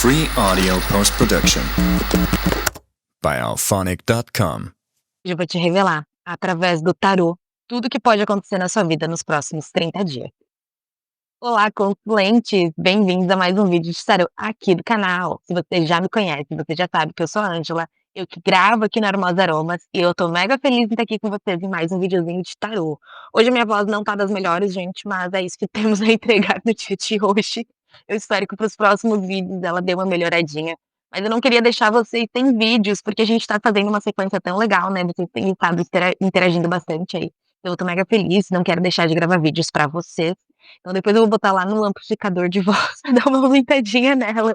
Free audio post-production by Alphonic.com. Hoje eu vou te revelar, através do tarô, tudo que pode acontecer na sua vida nos próximos 30 dias. Olá, consulentes! Bem-vindos a mais um vídeo de tarô aqui do canal. Se você já me conhece, você já sabe que eu sou a Ângela, eu que gravo aqui no Hermosa Aromas e eu tô mega feliz em estar aqui com vocês em mais um videozinho de tarô. Hoje a minha voz não tá das melhores, gente, mas é isso que temos a entregar no dia de hoje. Eu espero que para os próximos vídeos ela dê uma melhoradinha. Mas eu não queria deixar vocês sem vídeos, porque a gente tá fazendo uma sequência tão legal, né? Vocês têm estado interagindo bastante aí. Eu tô mega feliz, não quero deixar de gravar vídeos pra vocês. Então depois eu vou botar lá no amplificador de voz pra dar uma aumentadinha nela.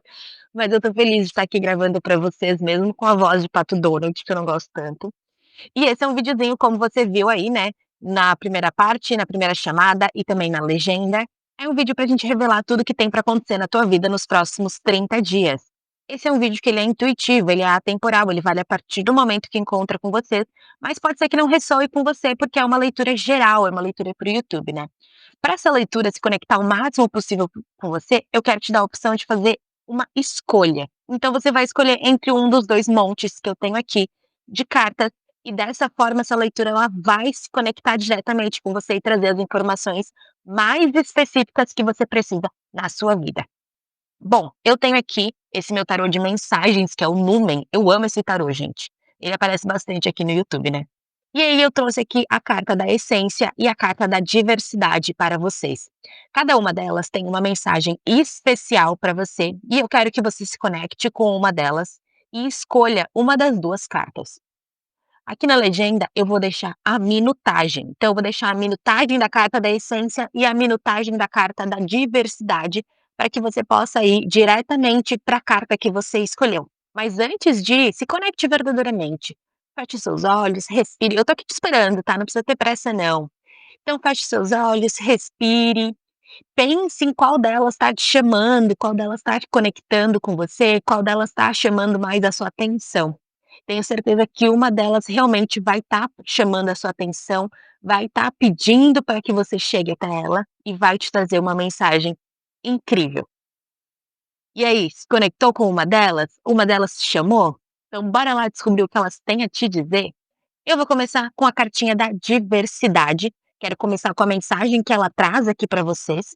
Mas eu tô feliz de estar aqui gravando pra vocês, mesmo com a voz de Pato Donald, que eu não gosto tanto. E esse é um videozinho, como você viu aí, né, na primeira parte, na primeira chamada e também na legenda. É um vídeo pra gente revelar tudo que tem pra acontecer na tua vida nos próximos 30 dias. Esse é um vídeo que ele é intuitivo, ele é atemporal, ele vale a partir do momento que encontra com vocês, mas pode ser que não ressoe com você, porque é uma leitura geral, é uma leitura pro YouTube, né. Para essa leitura se conectar o máximo possível com você, eu quero te dar a opção de fazer uma escolha. Então você vai escolher entre um dos 2 montes que eu tenho aqui de cartas, e dessa forma essa leitura ela vai se conectar diretamente com você e trazer as informações mais específicas que você precisa na sua vida. Bom, eu tenho aqui esse meu tarô de mensagens, que é o Numen. Eu amo esse tarô, gente. Ele aparece bastante aqui no YouTube, né. E aí eu trouxe aqui a carta da essência e a carta da diversidade para vocês. Cada uma delas tem uma mensagem especial para você, e eu quero que você se conecte com uma delas e escolha uma das 2 cartas. Aqui na legenda eu vou deixar a minutagem, então eu vou deixar a minutagem da carta da essência e a minutagem da carta da diversidade, para que você possa ir diretamente para a carta que você escolheu. Mas antes de ir, se conecte verdadeiramente. Feche seus olhos, respire. Eu tô aqui te esperando, tá? Não precisa ter pressa não. Então feche seus olhos, respire, pense em qual delas está te chamando, qual delas está te conectando com você, qual delas está chamando mais a sua atenção. Tenho certeza que uma delas realmente vai estar chamando a sua atenção, vai estar pedindo para que você chegue até ela e vai te trazer uma mensagem incrível. E aí, se conectou com uma delas? Uma delas te chamou? Então bora lá descobrir o que elas têm a te dizer? Eu vou começar com a cartinha da diversidade, quero começar com a mensagem que ela traz aqui para vocês,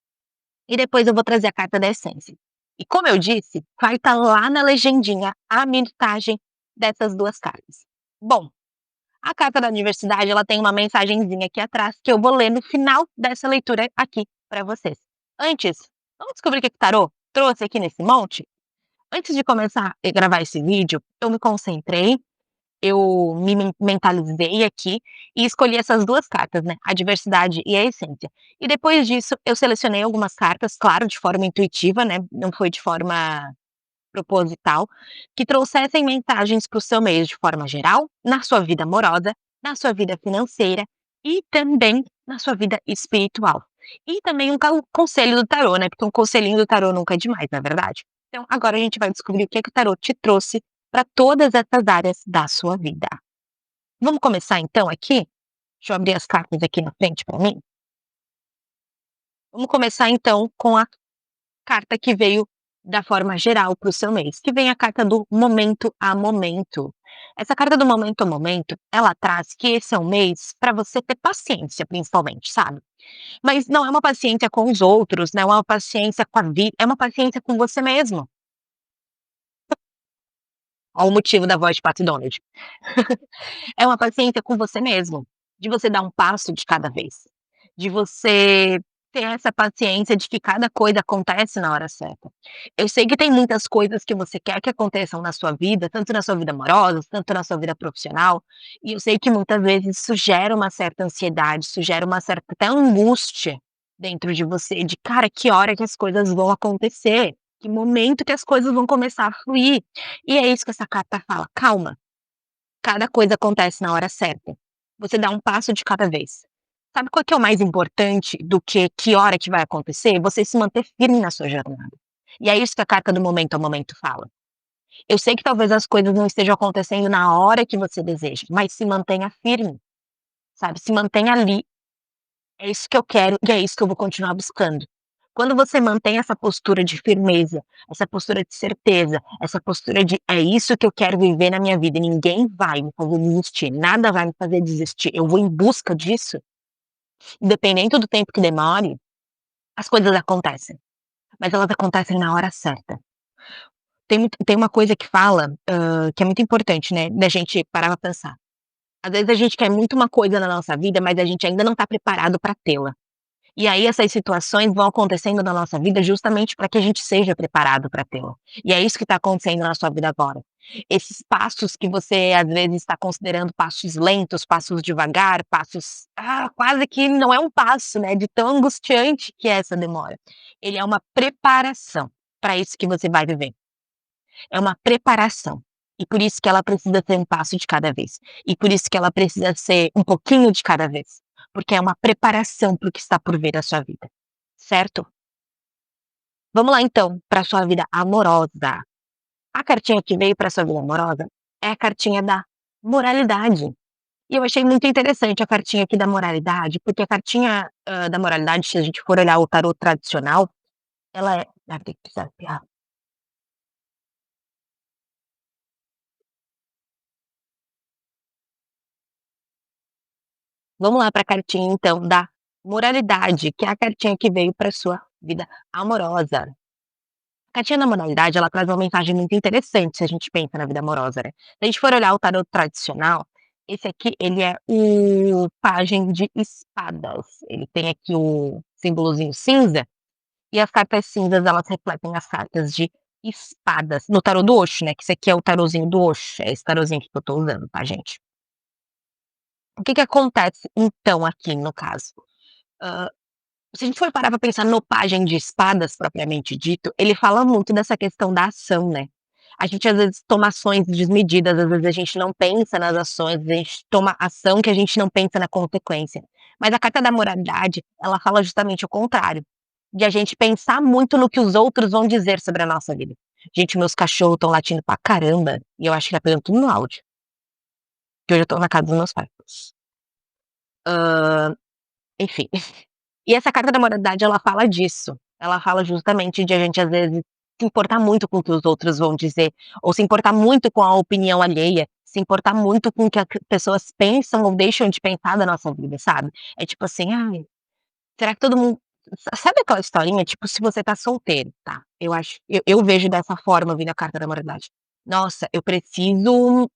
e depois eu vou trazer a carta da essência. E como eu disse, vai estar lá na legendinha a minutagem dessas 2 cartas. Bom, a carta da diversidade, ela tem uma mensagenzinha aqui atrás que eu vou ler no final dessa leitura aqui para vocês. Antes, vamos descobrir o que o tarô trouxe aqui nesse monte? Antes de começar a gravar esse vídeo, eu me concentrei, eu me mentalizei aqui e escolhi essas 2 cartas, né, a diversidade e a essência. E depois disso eu selecionei algumas cartas, claro, de forma intuitiva, né, não foi de forma proposital, que trouxessem mensagens para o seu mês de forma geral, na sua vida amorosa, na sua vida financeira e também na sua vida espiritual. E também um conselho do tarô, né, porque um conselhinho do tarô nunca é demais, não é verdade? Então agora a gente vai descobrir o que o tarô te trouxe para todas essas áreas da sua vida. Vamos começar então aqui? Deixa eu abrir as cartas aqui na frente para mim. Vamos começar então com a carta que veio da forma geral para o seu mês, que vem a carta do momento a momento. Essa carta do momento a momento, ela traz que esse é um mês para você ter paciência, principalmente, sabe? Mas não é uma paciência com os outros, não é uma paciência com a vida, é uma paciência com você mesmo. Olha o motivo da voz de Pato Donald. É uma paciência com você mesmo, de você dar um passo de cada vez, de você ter essa paciência de que cada coisa acontece na hora certa. Eu sei que tem muitas coisas que você quer que aconteçam na sua vida, tanto na sua vida amorosa, tanto na sua vida profissional, e eu sei que muitas vezes isso gera uma certa ansiedade, isso gera uma certa até angústia dentro de você, de cara, que hora que as coisas vão acontecer, que momento que as coisas vão começar a fluir. E é isso que essa carta fala: calma. Cada coisa acontece na hora certa. Você dá um passo de cada vez. Sabe qual que é o mais importante do que hora que vai acontecer? Você se manter firme na sua jornada. E é isso que a carta do momento a momento fala. Eu sei que talvez as coisas não estejam acontecendo na hora que você deseja, mas se mantenha firme, sabe? Se mantenha ali. É isso que eu quero e é isso que eu vou continuar buscando. Quando você mantém essa postura de firmeza, essa postura de certeza, essa postura de: "É isso que eu quero viver na minha vida e ninguém vai me fazer desistir, nada vai me fazer desistir, eu vou em busca disso", independente do tempo que demore, as coisas acontecem, mas elas acontecem na hora certa. Tem uma coisa que fala, que é muito importante, né, da gente parar pra pensar. Às vezes a gente quer muito uma coisa na nossa vida, mas a gente ainda não tá preparado pra tê-la. E aí essas situações vão acontecendo na nossa vida justamente para que a gente seja preparado para tê-la. E é isso que está acontecendo na sua vida agora. Esses passos que você às vezes está considerando passos lentos, passos devagar, passos, quase que não é um passo, né, de tão angustiante que é essa demora. Ele é uma preparação para isso que você vai viver. É uma preparação. E por isso que ela precisa ser um passo de cada vez. E por isso que ela precisa ser um pouquinho de cada vez. Porque é uma preparação para o que está por vir à sua vida, certo? Vamos lá então para a sua vida amorosa. A cartinha que veio para sua vida amorosa é a cartinha da moralidade. E eu achei muito interessante a cartinha aqui da moralidade, porque a cartinha, da moralidade, se a gente for olhar o tarô tradicional, ela é tem que precisar vamos lá para a cartinha então da moralidade, que é a cartinha que veio para sua vida amorosa. A cartinha da moralidade, ela traz uma mensagem muito interessante se a gente pensa na vida amorosa, né. Se a gente for olhar o tarot tradicional, esse aqui ele é o pajem de espadas, ele tem aqui o símbolozinho cinza, e as cartas cinzas elas refletem as cartas de espadas, no tarô do Osho, né, que esse aqui é o tarozinho do Osho, é esse tarozinho aqui que eu tô usando, tá gente. O que que acontece então aqui no caso? Se a gente for parar pra pensar no pajem de espadas propriamente dito, ele fala muito dessa questão da ação, né. A gente às vezes toma ações desmedidas, às vezes a gente não pensa nas ações, a gente toma ação que a gente não pensa na consequência. Mas a carta da moralidade, ela fala justamente o contrário, de a gente pensar muito no que os outros vão dizer sobre a nossa vida. Gente, meus cachorros estão latindo pra caramba, e eu acho que tá pegando tudo no áudio, que hoje eu tô na casa dos meus pais. Enfim. E essa carta da moralidade ela fala disso, ela fala justamente de a gente às vezes se importar muito com o que os outros vão dizer, ou se importar muito com a opinião alheia, se importar muito com o que as pessoas pensam ou deixam de pensar da nossa vida, sabe. É tipo assim: "Ai, será que todo mundo", sabe aquela historinha, tipo, se você tá solteiro, tá, eu vejo dessa forma vindo a carta da moralidade. "Nossa, eu preciso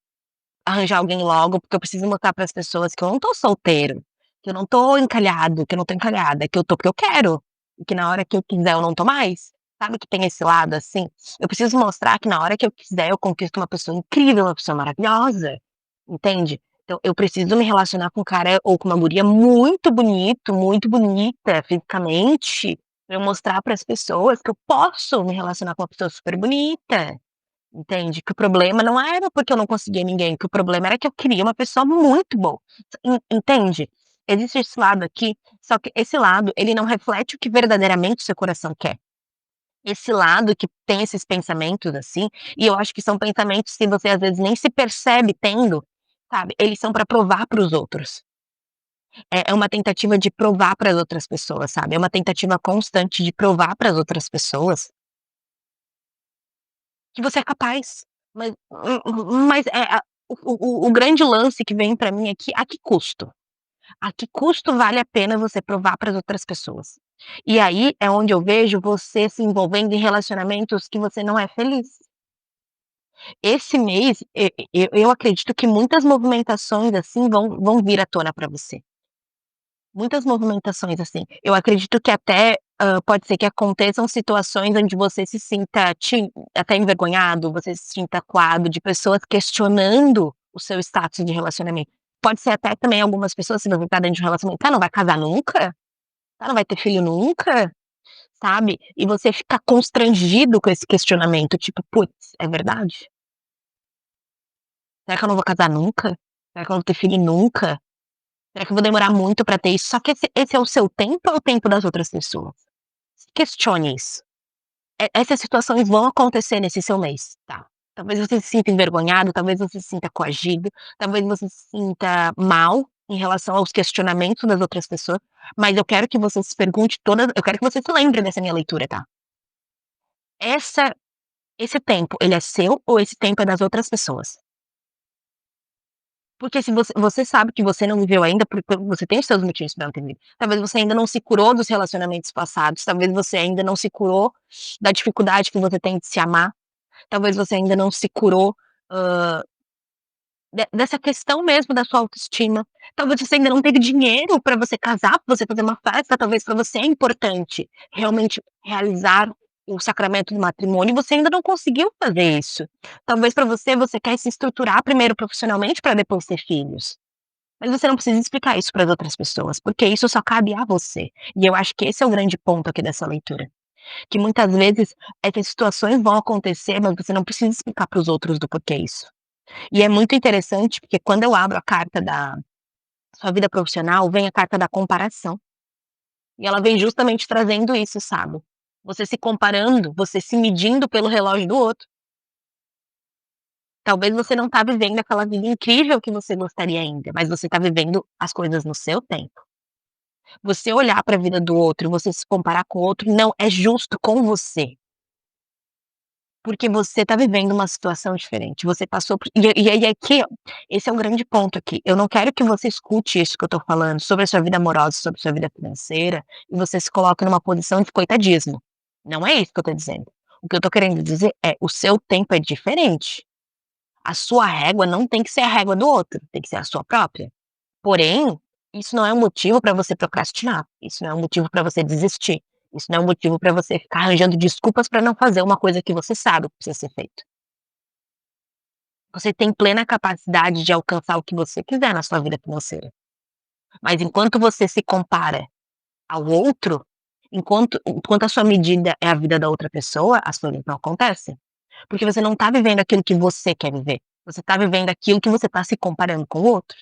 arranjar alguém logo, porque eu preciso mostrar para as pessoas que eu não tô solteiro, que eu não tô encalhado, que eu não tô encalhada, que eu tô porque eu quero, e que na hora que eu quiser eu não tô mais". Sabe que tem esse lado, assim? Eu preciso mostrar que na hora que eu quiser eu conquisto uma pessoa incrível, uma pessoa maravilhosa, entende? Então eu preciso me relacionar com um cara ou com uma guria muito bonito, muito bonita fisicamente, pra eu mostrar para as pessoas que eu posso me relacionar com uma pessoa super bonita. Entende? Que o problema não era porque eu não conseguia ninguém, que o problema era que eu queria uma pessoa muito boa. Entende? Existe esse lado aqui, só que esse lado, ele não reflete o que verdadeiramente o seu coração quer. Esse lado que tem esses pensamentos, assim, e eu acho que são pensamentos que você às vezes nem se percebe tendo, sabe, eles são pra provar para os outros. É uma tentativa de provar para as outras pessoas, sabe, é uma tentativa constante de provar para as outras pessoas que você é capaz, mas o grande lance que vem pra mim aqui, a que custo? A que custo vale a pena você provar para as outras pessoas? E aí é onde eu vejo você se envolvendo em relacionamentos que você não é feliz. Esse mês, eu acredito que muitas movimentações, assim, vão vir à tona pra você. Muitas movimentações, assim. Eu acredito que até, pode ser que aconteçam situações onde você se sinta até envergonhado, você se sinta acuado de pessoas questionando o seu status de relacionamento. Pode ser até também algumas pessoas, se você tá dentro de um relacionamento: "Tá, não vai casar nunca? Tá, não vai ter filho nunca?", sabe. E você fica constrangido com esse questionamento, tipo: "Putz, é verdade? Será que eu não vou casar nunca? Será que eu não vou ter filho nunca? Será que eu vou demorar muito pra ter isso?". Só que esse é o seu tempo ou é o tempo das outras pessoas? Questione isso. Essas situações vão acontecer nesse seu mês, tá. Talvez você se sinta envergonhado, talvez você se sinta coagido, talvez você se sinta mal, em relação aos questionamentos das outras pessoas, mas eu quero que você se pergunte todas eu quero que você se lembre dessa minha leitura, tá. Essa esse tempo, ele é seu ou esse tempo é das outras pessoas? Porque se você sabe que você não viveu ainda, porque você tem os seus motivos pra não ter vivido. Talvez você ainda não se curou dos relacionamentos passados, talvez você ainda não se curou da dificuldade que você tem de se amar, talvez você ainda não se curou, hã, dessa questão mesmo da sua autoestima. Talvez você ainda não teve dinheiro para você casar, pra você fazer uma festa, talvez para você é importante realmente realizar o sacramento do matrimônio e você ainda não conseguiu fazer isso. Talvez para você, você quer se estruturar primeiro profissionalmente para depois ter filhos. Mas você não precisa explicar isso para as outras pessoas, porque isso só cabe a você. E eu acho que esse é o grande ponto aqui dessa leitura, que muitas vezes essas situações vão acontecer, mas você não precisa explicar para os outros do porquê isso. E é muito interessante, porque quando eu abro a carta da sua vida profissional, vem a carta da comparação. E ela vem justamente trazendo isso, sabe? Você se comparando, você se medindo pelo relógio do outro. Talvez você não tá vivendo aquela vida incrível que você gostaria ainda, mas você tá vivendo as coisas no seu tempo. Você olhar para a vida do outro, você se comparar com o outro, não é justo com você. Porque você tá vivendo uma situação diferente, você passou por e aí aqui, ó, esse é o grande ponto aqui, eu não quero que você escute isso que eu tô falando sobre a sua vida amorosa, sobre a sua vida financeira, e você se coloque numa posição de coitadismo. Não é isso que eu tô dizendo. O que eu tô querendo dizer é, o seu tempo é diferente. A sua régua não tem que ser a régua do outro, tem que ser a sua própria. Porém, isso não é um motivo para você procrastinar, isso não é um motivo para você desistir, isso não é um motivo para você ficar arranjando desculpas para não fazer uma coisa que você sabe que precisa ser feito. Você tem plena capacidade de alcançar o que você quiser na sua vida financeira, mas enquanto você se compara ao outro, enquanto a sua medida é a vida da outra pessoa, as coisas não acontecem, porque você não tá vivendo aquilo que você quer viver, você tá vivendo aquilo que você tá se comparando com o outro.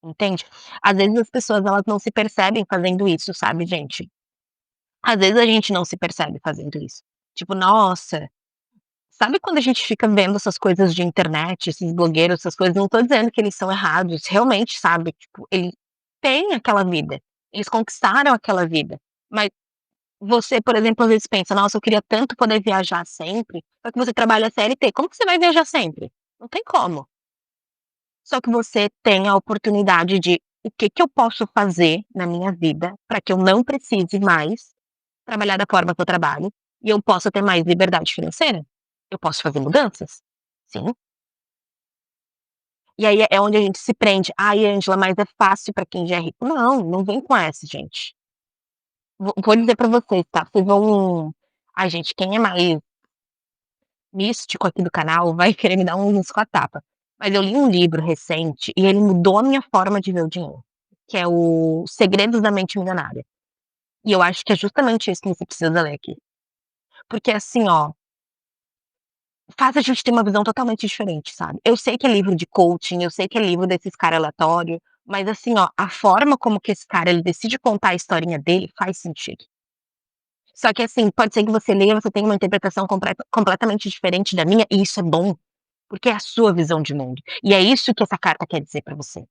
Entende? Às vezes as pessoas elas não se percebem fazendo isso, sabe, gente. Às vezes a gente não se percebe fazendo isso. Tipo, nossa, sabe quando a gente fica vendo essas coisas de internet, esses blogueiros, essas coisas, não tô dizendo que eles são errados, realmente, sabe, tipo, eles têm aquela vida, eles conquistaram aquela vida, mas você, por exemplo, às vezes pensa: "Nossa, eu queria tanto poder viajar sempre", só que você trabalha CLT, como que você vai viajar sempre? Não tem como. Só que você tem a oportunidade de: "O que que eu posso fazer na minha vida para que eu não precise mais trabalhar da forma que eu trabalho e eu possa ter mais liberdade financeira? Eu posso fazer mudanças?" Sim. E aí é onde a gente se prende: "Ai, Ângela, mas é fácil para quem já é rico". Não, não vem com essa, gente. Vou dizer para vocês, tá, vocês vão ai, gente, quem é mais místico aqui do canal vai querer me dar uns com a tapa. Mas eu li um livro recente e ele mudou a minha forma de ver o dinheiro, que é o Segredos da Mente Milionária. E eu acho que é justamente isso que você precisa ler aqui. Porque assim, ó, faz a gente ter uma visão totalmente diferente, sabe. Eu sei que é livro de coaching, eu sei que é livro desses cara aleatório, mas assim, ó, a forma como que esse cara ele decide contar a historinha dele faz sentido. Só que assim, pode ser que você leia, você tenha uma interpretação completamente diferente da minha, e isso é bom. Porque é a sua visão de mundo. E é isso que essa carta quer dizer pra você.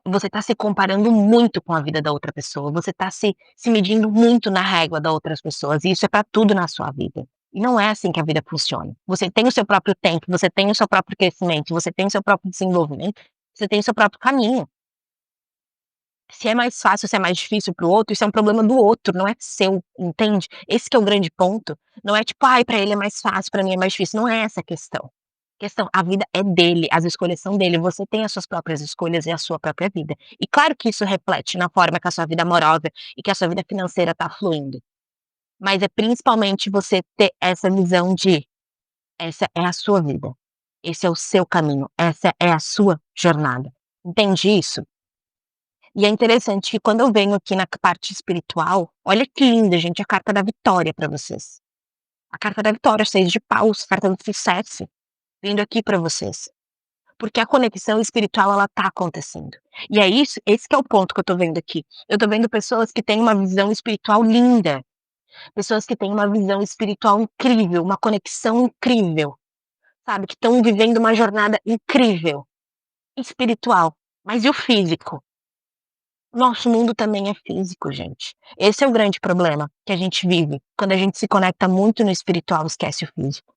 Você tá se comparando muito com a vida da outra pessoa, você tá se medindo muito na régua da outras pessoas, e isso é pra tudo na sua vida. E não é assim que a vida funciona. Você tem o seu próprio tempo, você tem o seu próprio crescimento, você tem o seu próprio desenvolvimento, você tem o seu próprio caminho. Se é mais fácil, se é mais difícil para o outro, isso é um problema do outro, não é seu, entende? Esse que é o grande ponto. Não é tipo: "Ai, pra ele é mais fácil, pra mim é mais difícil", não é essa a questão. Questão, a vida é dele, as escolhas são dele, você tem as suas próprias escolhas e a sua própria vida. E claro que isso reflete na forma que a sua vida amorosa e que a sua vida financeira tá fluindo, mas é principalmente você ter essa visão de: essa é a sua vida, esse é o seu caminho, essa é a sua jornada. Entende isso? E é interessante que quando eu venho aqui na parte espiritual, olha que linda, gente, a carta da vitória para vocês. A carta da vitória, 6 de paus, carta do sucesso, vindo aqui para vocês. Porque a conexão espiritual ela tá acontecendo. E é isso, esse que é o ponto que eu tô vendo aqui. Eu tô vendo pessoas que têm uma visão espiritual linda, pessoas que têm uma visão espiritual incrível, uma conexão incrível, sabe, que estão vivendo uma jornada incrível, espiritual. Mas e o físico? Nosso mundo também é físico, gente. Esse é o grande problema que a gente vive, quando a gente se conecta muito no espiritual, esquece o físico.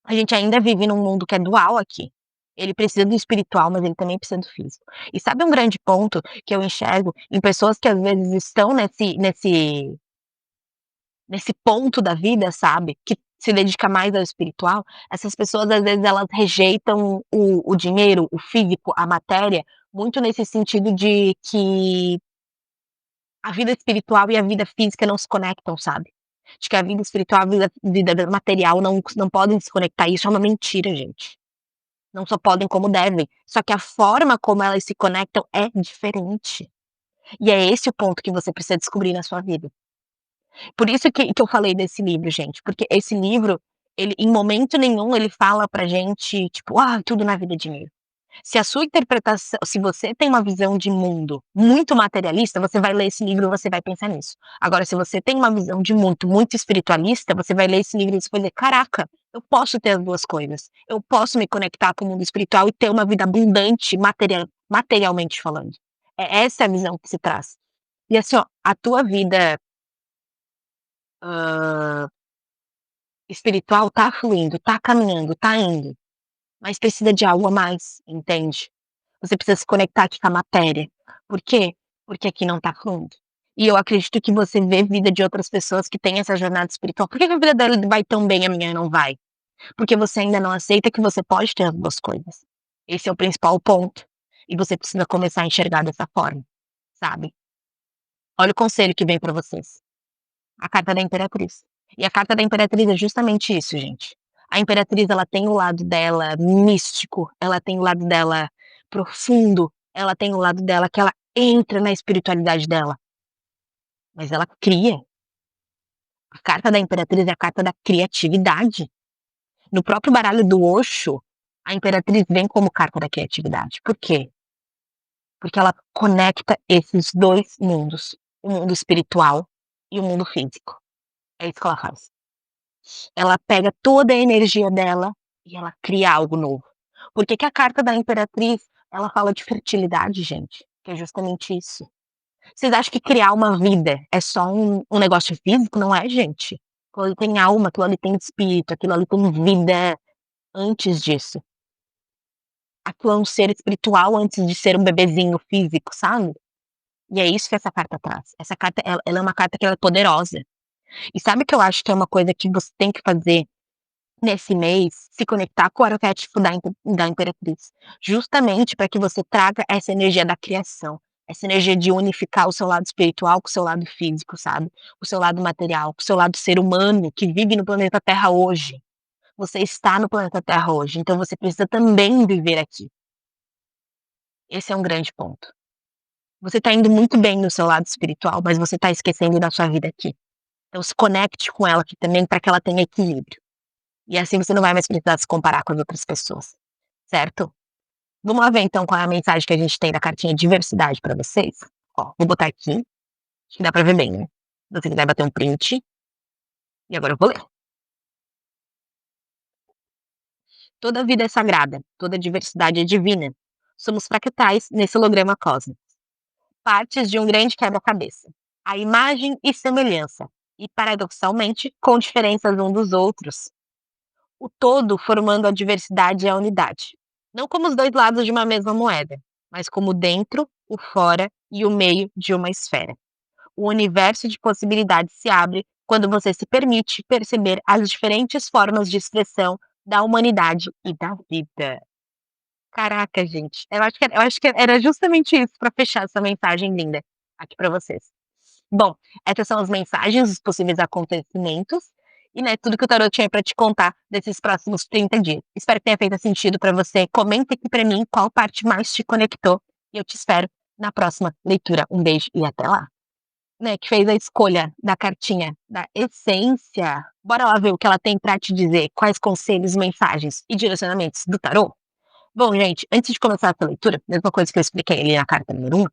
A gente ainda vive num mundo que é dual aqui. Ele precisa do espiritual, mas ele também precisa do físico. E sabe um grande ponto que eu enxergo em pessoas que às vezes estão nesse ponto da vida, sabe, que se dedica mais ao espiritual, essas pessoas às vezes elas rejeitam o dinheiro, o físico, a matéria, muito nesse sentido de que a vida espiritual e a vida física não se conectam, sabe. De que a vida espiritual, a vida material não podem se conectar, isso é uma mentira, gente. Não só podem como devem, só que a forma como elas se conectam é diferente. E é esse o ponto que você precisa descobrir na sua vida. Por isso que eu falei desse livro, gente, porque esse livro, ele em momento nenhum ele fala pra gente, tipo: "Ah, tudo na vida é dinheiro". Se a sua interpretação se você tem uma visão de mundo muito materialista, você vai ler esse livro e você vai pensar nisso. Agora, se você tem uma visão de mundo muito espiritualista, você vai ler esse livro e você vai dizer: "Caraca, eu posso ter as 2 coisas. Eu posso me conectar com o mundo espiritual e ter uma vida abundante materialmente falando". É essa a visão que se traz. E assim, ó, a tua vida, hã, espiritual tá fluindo, tá caminhando, tá indo, mas precisa de algo a mais, entende? Você precisa se conectar aqui com a matéria. Por quê? Porque aqui não tá fluindo. E eu acredito que você vê vida de outras pessoas que têm essa jornada espiritual. Por que que a vida dela vai tão bem, a minha não vai? Porque você ainda não aceita que você pode ter as 2 coisas. Esse é o principal ponto. E você precisa começar a enxergar dessa forma, sabe. Olha o conselho que vem pra vocês. A carta da Imperatriz. E a carta da Imperatriz é justamente isso, gente. A Imperatriz, ela tem o lado dela místico, ela tem o lado dela profundo, ela tem o lado dela que ela entra na espiritualidade dela, mas ela cria. A carta da Imperatriz é a carta da criatividade. No próprio baralho do Osho, a Imperatriz vem como carta da criatividade. Por quê? Porque ela conecta esses 2 mundos, o mundo espiritual e o mundo físico. É isso que ela faz. Ela pega toda a energia dela e ela cria algo novo. Por que que a carta da Imperatriz, ela fala de fertilidade, gente? Que é justamente isso. Vocês acham que criar uma vida é só um negócio físico? Não é, gente. Aquilo ali tem alma, aquilo ali tem espírito, aquilo ali tem vida antes disso. Aquilo é um ser espiritual antes de ser um bebezinho físico, sabe? E é isso que essa carta traz. Essa carta, ela é uma carta que ela é poderosa. E sabe o que eu acho que é uma coisa que você tem que fazer nesse mês, se conectar com o arquétipo da Imperatriz, justamente para que você traga essa energia da criação, essa energia de unificar o seu lado espiritual com o seu lado físico, sabe, o seu lado material, com o seu lado ser humano que vive no planeta Terra hoje. Você está no planeta Terra hoje, então você precisa também viver aqui. Esse é um grande ponto. Você está indo muito bem no seu lado espiritual, mas você está esquecendo da sua vida aqui. Então se conecte com ela aqui também para que ela tenha equilíbrio. E assim você não vai mais precisar se comparar com as outras pessoas, certo? Vamos lá ver então qual é a mensagem que a gente tem da cartinha diversidade para vocês? Ó, vou botar aqui, acho que dá para ver bem, né? Se você quiser bater um print, e agora eu vou ler. Toda vida é sagrada, toda diversidade é divina. Somos fractais nesse holograma cósmico, partes de um grande quebra-cabeça. A imagem e semelhança, e paradoxalmente, com diferenças um dos outros. O todo formando a diversidade e a unidade. Não como os 2 lados de uma mesma moeda, mas como o dentro, o fora e o meio de uma esfera. O universo de possibilidades se abre quando você se permite perceber as diferentes formas de expressão da humanidade e da vida. Caraca, gente, eu acho que era justamente isso para fechar essa mensagem linda aqui para vocês. Bom, essas são as mensagens dos possíveis acontecimentos e, né, tudo que o tarot tinha para te contar desses próximos 30 dias. Espero que tenha feito sentido para você. Comenta aqui para mim qual parte mais te conectou e eu te espero na próxima leitura. Um beijo e até lá. Né, que fez a escolha da cartinha da essência. Bora lá ver o que ela tem para te dizer, quais conselhos, mensagens e direcionamentos do tarot? Bom, gente, antes de começar essa leitura, mesma coisa que eu expliquei ali na carta número 1,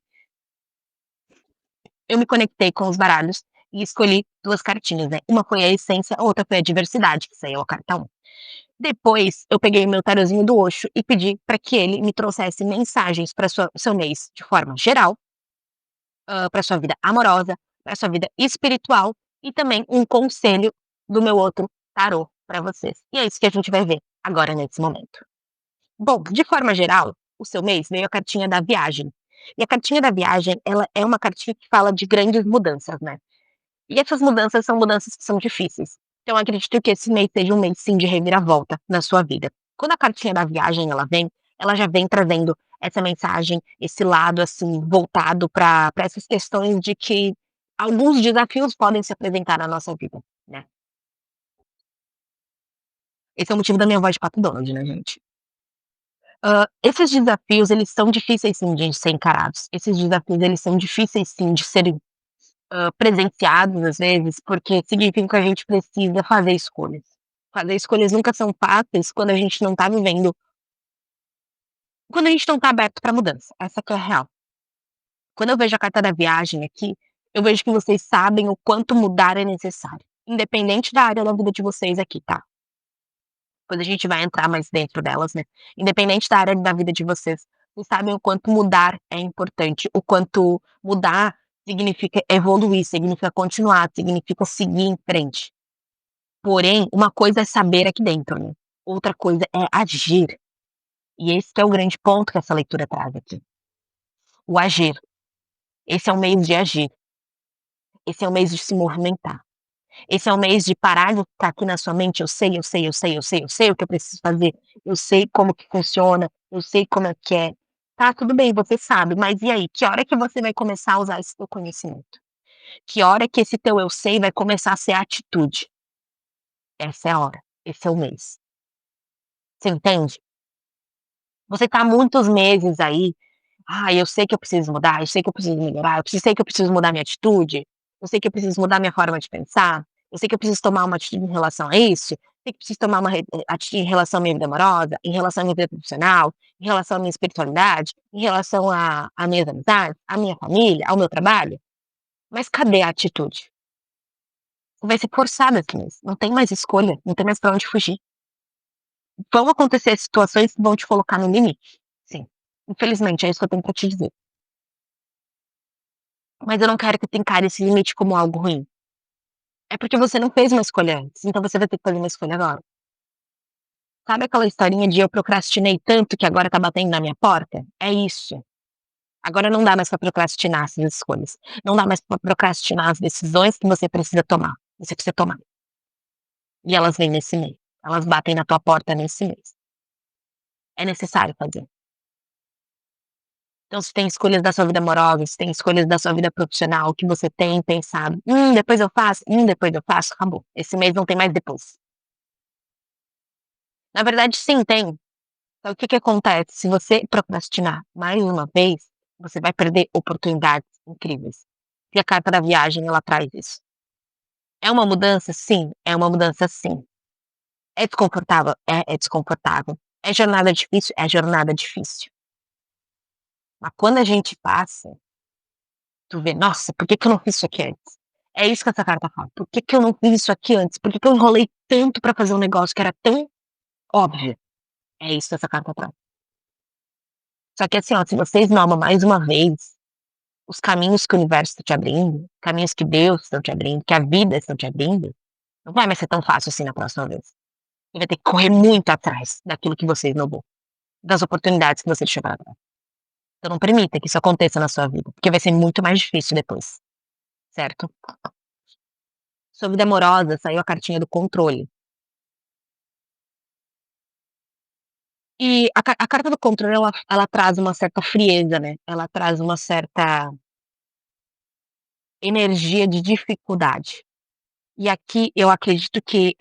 eu me conectei com os baralhos e escolhi 2 cartinhas, né, uma foi a essência, a outra foi a diversidade, que isso aí é a carta 1. Depois eu peguei o meu tarozinho do Osho e pedi para que ele me trouxesse mensagens para seu mês de forma geral, para sua vida amorosa, para sua vida espiritual e também um conselho do meu outro tarô para vocês. E é isso que a gente vai ver agora nesse momento. Bom, de forma geral, o seu mês veio a cartinha da viagem. E a cartinha da viagem, ela é uma cartinha que fala de grandes mudanças, né? E essas mudanças são mudanças que são difíceis. Então, eu acredito que esse mês seja um mês, sim, de reviravolta na sua vida. Quando a cartinha da viagem ela já vem trazendo essa mensagem, esse lado, assim, voltado para essas questões de que alguns desafios podem se apresentar na nossa vida, né? Esse é o motivo da minha voz de Pato Donald, né, gente? Esses desafios, eles são difíceis, sim, de ser encarados. Esses desafios, eles são difíceis, sim, de serem presenciados às vezes, porque significa que a gente precisa fazer escolhas. Fazer escolhas nunca são fáceis quando a gente não tá vivendo quando a gente não tá aberto pra mudança, essa que é a real. Quando eu vejo a carta da viagem aqui, eu vejo que vocês sabem o quanto mudar é necessário, independente da área da vida de vocês aqui, tá. Depois a gente vai entrar mais dentro delas, né. Independente da área da vida de vocês sabem o quanto mudar é importante, o quanto mudar significa evoluir, significa continuar, significa seguir em frente. Porém, uma coisa é saber aqui dentro, né, outra coisa é agir. E esse que é o grande ponto que essa leitura traz aqui, o agir. Esse é o mês de agir, esse é o mês de se movimentar, esse é o mês de parar de ficar aqui na sua mente: "Eu sei, eu sei, eu sei, eu sei, eu sei o que eu preciso fazer, eu sei como que funciona, eu sei como é que é". Tá, tudo bem, você sabe, mas e aí, que hora que você vai começar a usar esse teu conhecimento? Que hora que esse teu "eu sei" vai começar a ser atitude? Essa é a hora, esse é o mês. Você entende? Você tá há muitos meses aí: "Ah, eu sei que eu preciso mudar, eu sei que eu preciso melhorar, sei que eu preciso mudar minha atitude, eu sei que eu preciso mudar minha forma de pensar, eu sei que eu preciso tomar uma atitude em relação a isso, sei que eu preciso tomar uma atitude em relação à minha vida amorosa, em relação à minha vida profissional, em relação à minha espiritualidade, em relação a minhas amizades, à minha família, ao meu trabalho". Mas cadê a atitude? Vai ser forçada esse mês, não tem mais escolha, não tem mais pra onde fugir. Vão acontecer situações que vão te colocar no limite, sim. Infelizmente, é isso que eu tenho pra te dizer. Mas eu não quero que tu encare esse limite como algo ruim. É porque você não fez uma escolha antes, então você vai ter que fazer uma escolha agora. Sabe aquela historinha de eu procrastinei tanto que agora tá batendo na minha porta? É isso. Agora não dá mais pra procrastinar essas escolhas. Não dá mais pra procrastinar as decisões que você precisa tomar. Você precisa tomar. E elas vêm nesse mês. Elas batem na tua porta nesse mês. É necessário fazer. Então, se tem escolhas da sua vida amorosa, se tem escolhas da sua vida profissional que você tem pensado: depois eu faço, depois eu faço", acabou. Esse mês não tem mais depois. Na verdade, sim, tem. Então, o que que acontece? Se você procrastinar mais uma vez, você vai perder oportunidades incríveis. E a carta da viagem, ela traz isso. É uma mudança? Sim, é uma mudança sim. É desconfortável? É desconfortável. É jornada difícil? É jornada difícil. Mas quando a gente passa, tu vê: "Nossa, por que que eu não fiz isso aqui antes?". É isso que essa carta fala: "Por que que eu não fiz isso aqui antes? Por que que eu enrolei tanto pra fazer um negócio que era tão óbvio?". É isso que essa carta traz. Só que assim, ó, se você esnova mais uma vez os caminhos que o universo está te abrindo, caminhos que Deus estão te abrindo, que a vida estão te abrindo, não vai mais ser tão fácil assim na próxima vez. Você vai ter que correr muito atrás daquilo que você esnobou, das oportunidades que você deixou pra trás. Então não permita que isso aconteça na sua vida, porque vai ser muito mais difícil depois, certo? Sua vida amorosa, saiu a cartinha do controle. E a carta do controle ela traz uma certa frieza, né, ela traz uma certa energia de dificuldade. E aqui eu acredito que,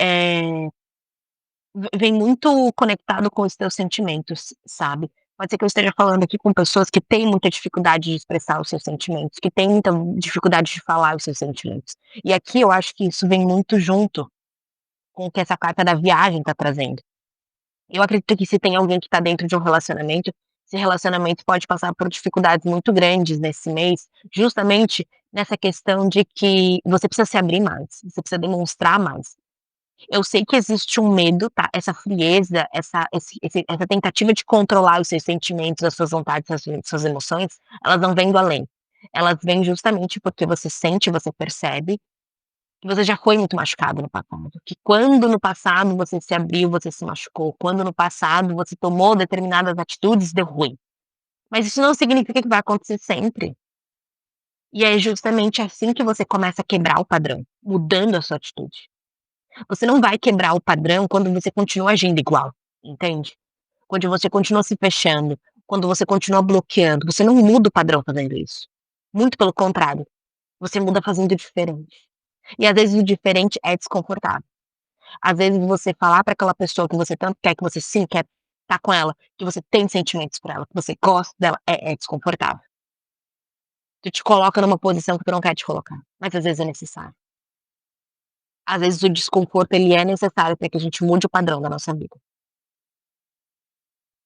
vem muito conectado com os teus sentimentos, sabe. Pode ser que eu esteja falando aqui com pessoas que têm muita dificuldade de expressar os seus sentimentos, que têm muita dificuldade de falar os seus sentimentos. E aqui eu acho que isso vem muito junto com o que essa carta da viagem está trazendo. Eu acredito que se tem alguém que está dentro de um relacionamento, esse relacionamento pode passar por dificuldades muito grandes nesse mês, justamente nessa questão de que você precisa se abrir mais, você precisa demonstrar mais. Eu sei que existe um medo, tá, essa frieza, essa tentativa de controlar os seus sentimentos, as suas vontades, as suas emoções, elas não vêm do além. Elas vêm justamente porque você sente, você percebe que você já foi muito machucado no passado, que quando no passado você se abriu, você se machucou, quando no passado você tomou determinadas atitudes, deu ruim. Mas isso não significa que vai acontecer sempre. E é justamente assim que você começa a quebrar o padrão, mudando a sua atitude. Você não vai quebrar o padrão quando você continua agindo igual, entende? Quando você continua se fechando, quando você continua bloqueando, você não muda o padrão fazendo isso. Muito pelo contrário, você muda fazendo diferente. E às vezes o diferente é desconfortável. Às vezes você falar para aquela pessoa que você tanto quer, que você sim quer estar com ela, que você tem sentimentos por ela, que você gosta dela, é desconfortável. Tu te coloca numa posição que tu não quer te colocar, mas às vezes é necessário. Às vezes o desconforto ele é necessário para que a gente mude o padrão da nossa vida.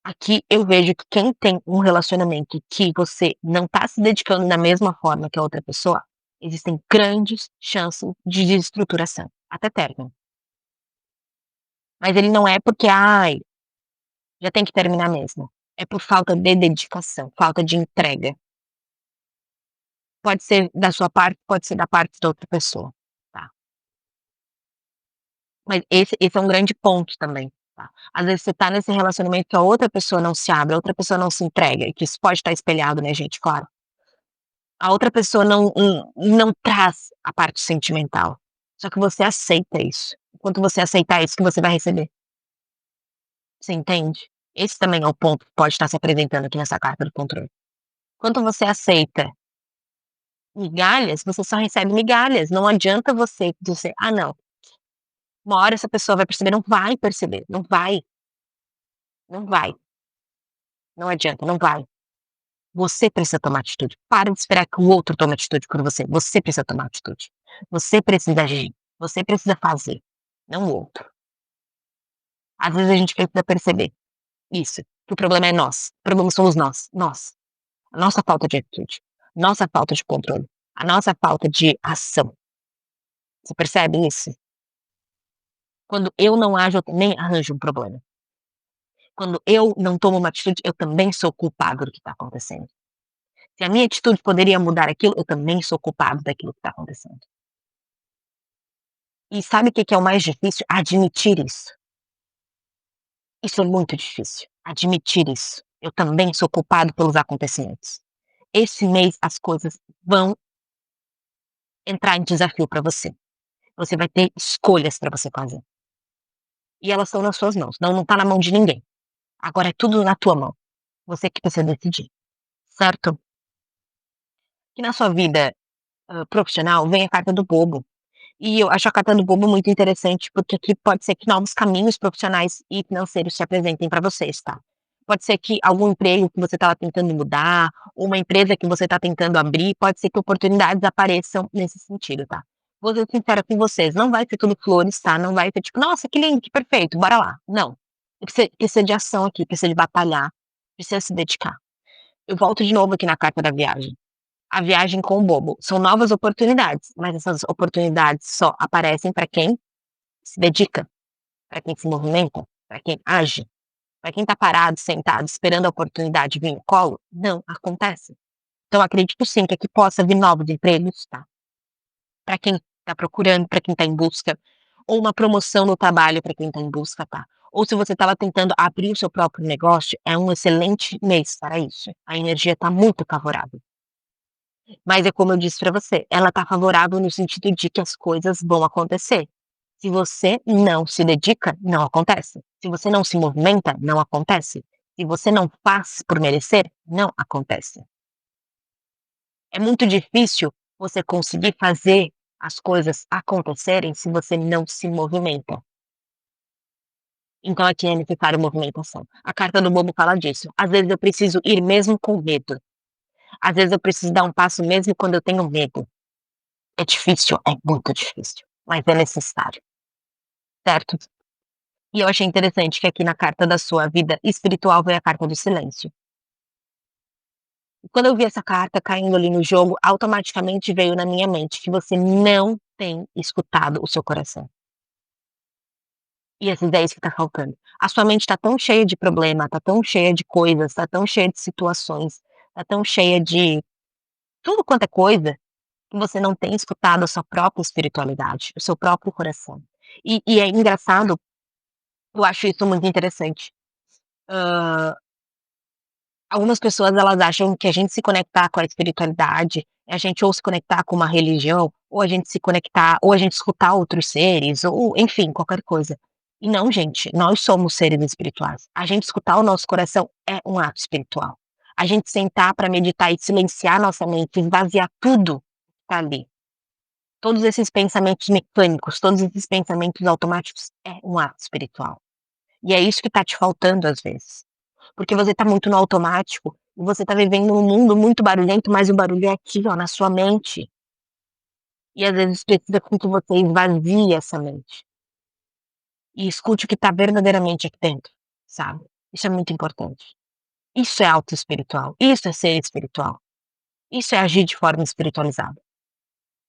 Aqui eu vejo que quem tem um relacionamento que você não está se dedicando da mesma forma que a outra pessoa, existem grandes chances de desestruturação, até término. Mas ele não é porque, ai, já tem que terminar mesmo. É por falta de dedicação, falta de entrega. Pode ser da sua parte, pode ser da parte da outra pessoa, tá. Mas esse é um grande ponto também, tá. Às vezes você tá nesse relacionamento que a outra pessoa não se abre, a outra pessoa não se entrega, e que isso pode estar espelhado, né, gente, claro. A outra pessoa não traz a parte sentimental, só que você aceita isso. Enquanto você aceitar isso que você vai receber, você entende? Esse também é o ponto que pode estar se apresentando aqui nessa carta do controle. Enquanto você aceita migalhas, você só recebe migalhas, não adianta você dizer: "Ah não, uma hora essa pessoa vai perceber", não vai perceber, não vai, não vai, não adianta, não vai. Você precisa tomar atitude, para de esperar que o outro tome atitude por você precisa tomar atitude. Você precisa agir, você precisa fazer, não o outro. Às vezes a gente precisa perceber isso, que o problema é nós, o problema somos nós, a nossa falta de atitude, nossa falta de controle, a nossa falta de ação. Você percebe isso? Quando eu não ajo, eu também arranjo um problema. Quando eu não tomo uma atitude, eu também sou culpado do que está acontecendo. Se a minha atitude poderia mudar aquilo, eu também sou culpado daquilo que está acontecendo. E sabe o que que é o mais difícil? Admitir isso. Isso é muito difícil, admitir isso. Eu também sou culpado pelos acontecimentos. Esse mês as coisas vão entrar em desafio para você. Você vai ter escolhas para você fazer. E elas estão nas suas mãos, não está na mão de ninguém. Agora é tudo na tua mão. Você que precisa decidir, certo? Que na sua vida profissional, vem a carta do bobo. E eu acho a carta do bobo muito interessante, porque aqui pode ser que novos caminhos profissionais e financeiros se apresentem para vocês, tá? Pode ser que algum emprego que você estava tentando mudar, ou uma empresa que você está tentando abrir, pode ser que oportunidades apareçam nesse sentido, tá? Vou ser sincera com vocês, não vai ser tudo flores, tá? Não vai ser tipo, nossa, que lindo, que perfeito, bora lá. Não. Precisa de ação aqui, precisa de batalhar, precisa se dedicar. Eu volto de novo aqui na carta da viagem. A viagem com o bobo. São novas oportunidades, mas essas oportunidades só aparecem para quem se dedica, para quem se movimenta, para quem age. Para quem está parado, sentado, esperando a oportunidade vir no colo, não acontece. Então acredito sim que aqui possa vir novos empregos, tá? Para quem está procurando, para quem está em busca, ou uma promoção no trabalho para quem está em busca, tá? Ou se você estava tentando abrir o seu próprio negócio, é um excelente mês para isso. A energia está muito favorável. Mas é como eu disse para você, ela tá favorável no sentido de que as coisas vão acontecer. Se você não se dedica, não acontece. Se você não se movimenta, não acontece. Se você não faz por merecer, não acontece. É muito difícil você conseguir fazer as coisas acontecerem se você não se movimenta. Então aqui é necessário movimentação. A carta do bobo fala disso. Às vezes eu preciso ir mesmo com medo. Às vezes eu preciso dar um passo mesmo quando eu tenho medo. É difícil, é muito difícil, mas é necessário, certo? E eu achei interessante que aqui na carta da sua vida espiritual veio a carta do silêncio. E quando eu vi essa carta caindo ali no jogo, automaticamente veio na minha mente que você não tem escutado o seu coração. E às vezes é isso que tá faltando. A sua mente tá tão cheia de problema, tá tão cheia de coisas, tá tão cheia de situações, tá tão cheia de tudo quanto é coisa, que você não tem escutado a sua própria espiritualidade, o seu próprio coração. E é engraçado, eu acho isso muito interessante. Hã, algumas pessoas elas acham que a gente se conectar com a espiritualidade, é a gente ou se conectar com uma religião, ou a gente se conectar ou a gente escutar outros seres, ou enfim, qualquer coisa. E não, gente, nós somos seres espirituais. A gente escutar o nosso coração é um ato espiritual. A gente sentar para meditar e silenciar nossa mente, esvaziar tudo que tá ali. Todos esses pensamentos mecânicos, todos esses pensamentos automáticos, é um ato espiritual. E é isso que tá te faltando às vezes. Porque você tá muito no automático, e você tá vivendo num mundo muito barulhento, mas o barulho é aqui, ó, na sua mente. E às vezes precisa com que você esvazie essa mente, e escute o que tá verdadeiramente aqui dentro, sabe. Isso é muito importante. Isso é auto espiritual, isso é ser espiritual, isso é agir de forma espiritualizada.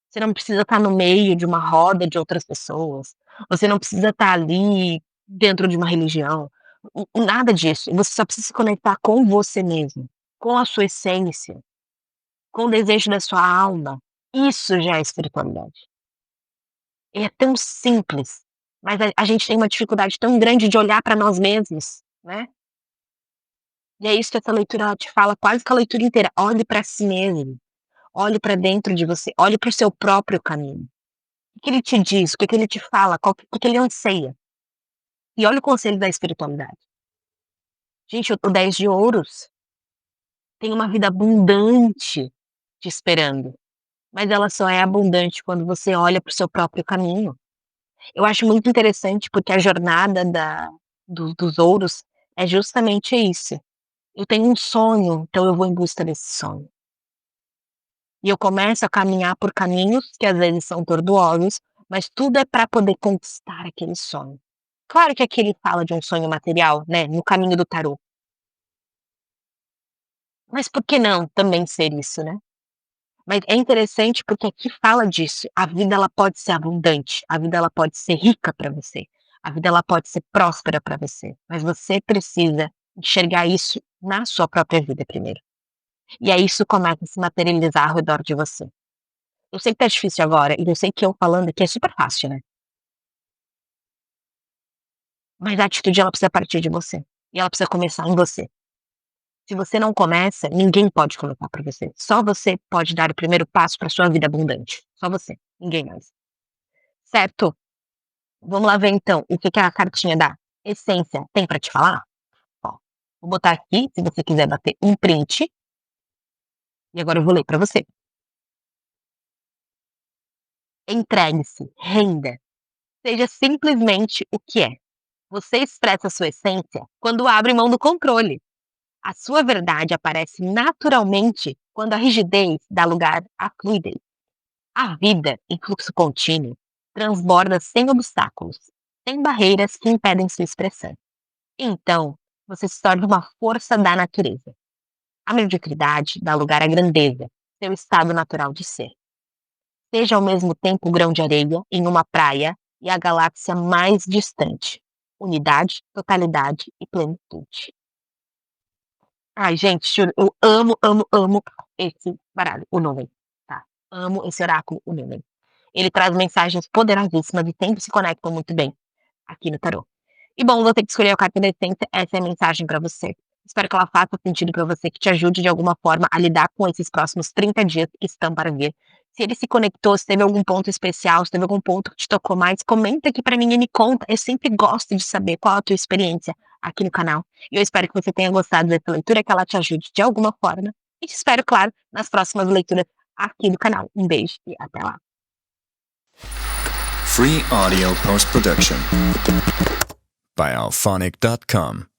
Você não precisa estar no meio de uma roda de outras pessoas, você não precisa estar ali dentro de uma religião, nada disso. Você só precisa se conectar com você mesmo, com a sua essência, com o desejo da sua alma. Isso já é espiritualidade. E é tão simples, mas a gente tem uma dificuldade tão grande de olhar para nós mesmos, né. E é isso que essa leitura ela te fala quase que a leitura inteira, olhe para si mesmo, olhe para dentro de você, olhe para o seu próprio caminho. O que ele te diz? O que ele te fala? O que ele anseia? E olha o conselho da espiritualidade. Gente, o 10 de ouros tem uma vida abundante te esperando, mas ela só é abundante quando você olha para o seu próprio caminho. Eu acho muito interessante, porque a jornada dos ouros é justamente isso. Eu tenho um sonho, então eu vou em busca desse sonho. E eu começo a caminhar por caminhos que às vezes são tortuosos, mas tudo é para poder conquistar aquele sonho. Claro que aqui ele fala de um sonho material, né, no caminho do tarô, mas por que não também ser isso, né? Mas é interessante porque aqui fala disso, a vida ela pode ser abundante, a vida ela pode ser rica para você, a vida ela pode ser próspera para você, mas você precisa enxergar isso na sua própria vida primeiro. E aí isso começa a se materializar ao redor de você. Eu sei que tá difícil agora, e eu sei que eu falando aqui é super fácil, né, mas a atitude ela precisa partir de você, e ela precisa começar em você. Se você não começa, ninguém pode começar por você. Só você pode dar o primeiro passo para sua vida abundante. Só você, ninguém mais. Certo? Vamos lá ver então o que que a cartinha da essência tem para te falar? Ó, vou botar aqui, se você quiser bater um print, e agora eu vou ler para você. Entregue-se, renda, seja simplesmente o que é. Você expressa sua essência quando abre mão do controle. A sua verdade aparece naturalmente quando a rigidez dá lugar à fluidez. A vida, em fluxo contínuo, transborda sem obstáculos, sem barreiras que impedem sua expressão. Então, você se torna uma força da natureza. A mediocridade dá lugar à grandeza, seu estado natural de ser. Seja ao mesmo tempo o grão de areia em uma praia e a galáxia mais distante. Unidade, totalidade e plenitude. Ai, gente, juro, eu amo, amo, amo esse baralho, o Nuvem, tá? Amo esse oráculo, o Nuvem. Ele traz mensagens poderosíssimas e sempre se conectam muito bem aqui no tarô. E bom, você que escolheu a carta da essência, essa é a mensagem para você. Espero que ela faça sentido para você, que te ajude de alguma forma a lidar com esses próximos 30 dias que estão para vir. Se ele se conectou, se teve algum ponto especial, se teve algum ponto que te tocou mais, comenta aqui para mim e me conta. Eu sempre gosto de saber qual a tua experiência aqui no canal. E eu espero que você tenha gostado dessa leitura, que ela te ajude de alguma forma. E te espero, claro, nas próximas leituras aqui do canal. Um beijo e até lá. Free audio post production by alphonic.com.